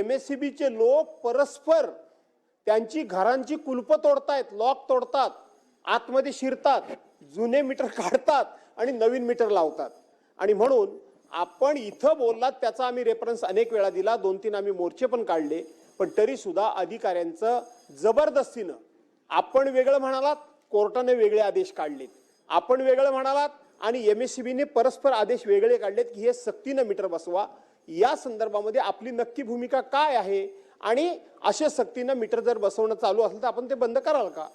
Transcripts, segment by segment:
MSCBचे लोक परस्पर त्यांची घरांची कुलपं तोडतायत, लॉक तोडतात, आतमध्ये शिरतात, जुने मीटर काढतात आणि नवीन मीटर लावतात। आणि म्हणून आपण इथं बोललात त्याचा आम्ही रेफरन्स अनेक वेळा दिला, 2-3 आम्ही मोर्चे पण काढले, पण तरी सुद्धा अधिकाऱ्यांचं जबरदस्तीनं, आपण वेगळं म्हणालात, कोर्टाने वेगळे आदेश काढलेत, आपण वेगळं म्हणालात आणि MSCBने परस्पर आदेश वेगळे काढलेत की हे सक्तीनं मीटर बसवा। या संदर्भामध्ये आपली नक्की भूमिका काय आहे आणि अशा सक्तीनं मीटर जर बसवणं चालू असेल तर आपण ते बंद कराल का?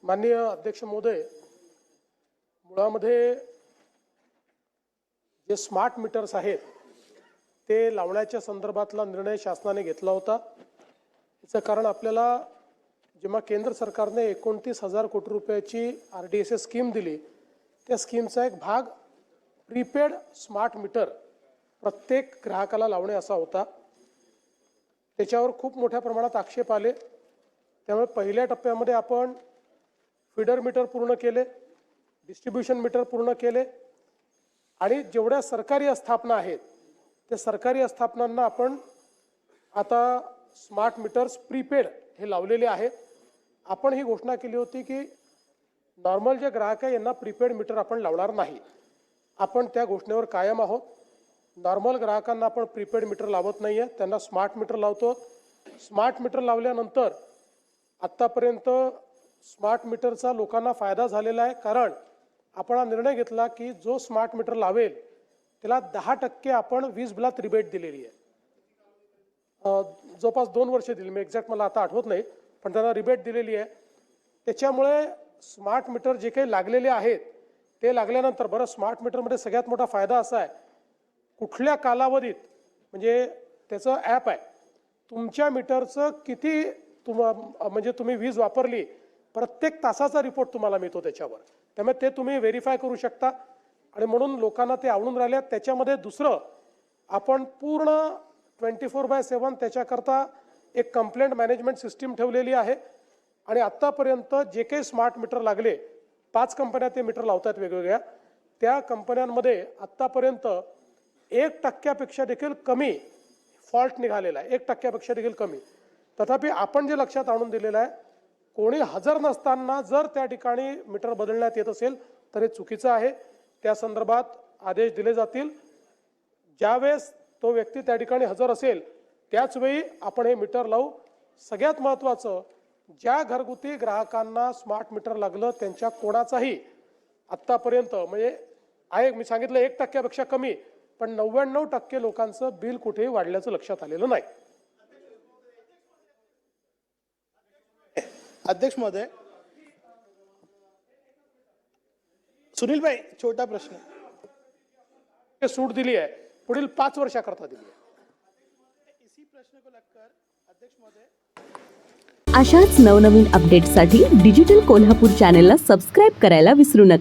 माननीय अध्यक्ष महोदय, मुळामध्ये जे स्मार्ट मीटर्स आहेत ते लावण्याच्या संदर्भातला निर्णय शासनाने घेतला होता। याचं कारण आपल्याला जेव्हा केंद्र सरकारने 29,000 कोटी रुपयाची RDSS स्कीम दिली, त्या स्कीमचा एक भाग प्रीपेड स्मार्ट मीटर प्रत्येक ग्राहकाला लावणे असा होता। त्याच्यावर खूप मोठ्या प्रमाणात आक्षेप आले, त्यामुळे पहिल्या टप्प्यामध्ये आपण फीडर मीटर पूर्ण केले, डिस्ट्रीब्युशन मीटर पूर्ण केले आणि जेवढ्या सरकारी आस्थापना आहेत त्या सरकारी आस्थापनांना आपण आता स्मार्ट मीटर्स प्रीपेड हे लावलेले आहे। आपण ही घोषणा केली होती की नॉर्मल जे ग्राहक आहे यांना प्रीपेड मीटर आपण लावणार नाही। आपण त्या घोषणेवर कायम आहोत। नॉर्मल ग्राहकांना आपण प्रीपेड मीटर लावत नाही आहे, त्यांना स्मार्ट मीटर लावतो। स्मार्ट मीटर लावल्यानंतर आत्तापर्यंत स्मार्ट मीटरचा लोकांना फायदा झालेला आहे, कारण आपण हा निर्णय घेतला की जो स्मार्ट मीटर लावेल त्याला 10% आपण वीज बिलात रिबेट दिलेली आहे। जवळपास 2 वर्ष दिली, मी एक्झॅक्ट मला आता आठवत नाही, पण त्यांना रिबेट दिलेली आहे। त्याच्यामुळे स्मार्ट मीटर जे काही लागलेले आहेत ते लागल्यानंतर, बरं स्मार्ट मीटरमध्ये सगळ्यात मोठा फायदा असा आहे, कुठल्या कालावधीत, म्हणजे त्याचं ॲप आहे, तुमच्या मीटरचं किती म्हणजे तुम्ही वीज वापरली प्रत्येक तासाचा रिपोर्ट तुम्हाला मिळतो त्याच्यावर, त्यामुळे ते तुम्ही व्हेरीफाय करू शकता आणि म्हणून लोकांना ते आवडून राहिले। त्याच्यामध्ये दुसरं, आपण पूर्ण 24/7 त्याच्याकरता एक कंप्लेंट मॅनेजमेंट सिस्टीम ठेवलेली आहे आणि आत्तापर्यंत जे काही स्मार्ट मीटर लागले, 5 कंपन्या ते मीटर लावतात वेगवेगळ्या, त्या कंपन्यांमध्ये आत्तापर्यंत 1% देखील कमी फॉल्ट निघालेला आहे, 1% देखील कमी। तथापि आपण जे लक्षात आणून दिलेलं आहे, कोणी हजर नसताना जर त्या ठिकाणी मीटर बदलण्यात येत असेल तर हे चुकीचं आहे। त्या संदर्भात आदेश दिले जातील। ज्यावेळेस तो व्यक्ती त्या ठिकाणी हजर असेल त्याच वेळी आपण हे मीटर लावू। सगळ्यात महत्त्वाचं, ज्या घरगुती ग्राहकांना स्मार्ट मीटर लागलं त्यांच्या कोणाचाही आत्तापर्यंत, म्हणजे आहे मी सांगितलं 1% कमी, पण 99% लोकांचं बिल कुठेही वाढल्याचं लक्षात आलेलं नाही। अध्यक्ष महोदय, सुनील भाई, छोटा प्रश्न, सूट दिली आहे, पुढील 5 वर्षाकरता दिली आहे। इसी प्रश्न को लेकर अध्यक्ष महोदय, अशाच नवनवीन अपडेट्ससाठी डिजिटल कोल्हापूर चॅनेलला सबस्क्राईब करायला विसरू नका।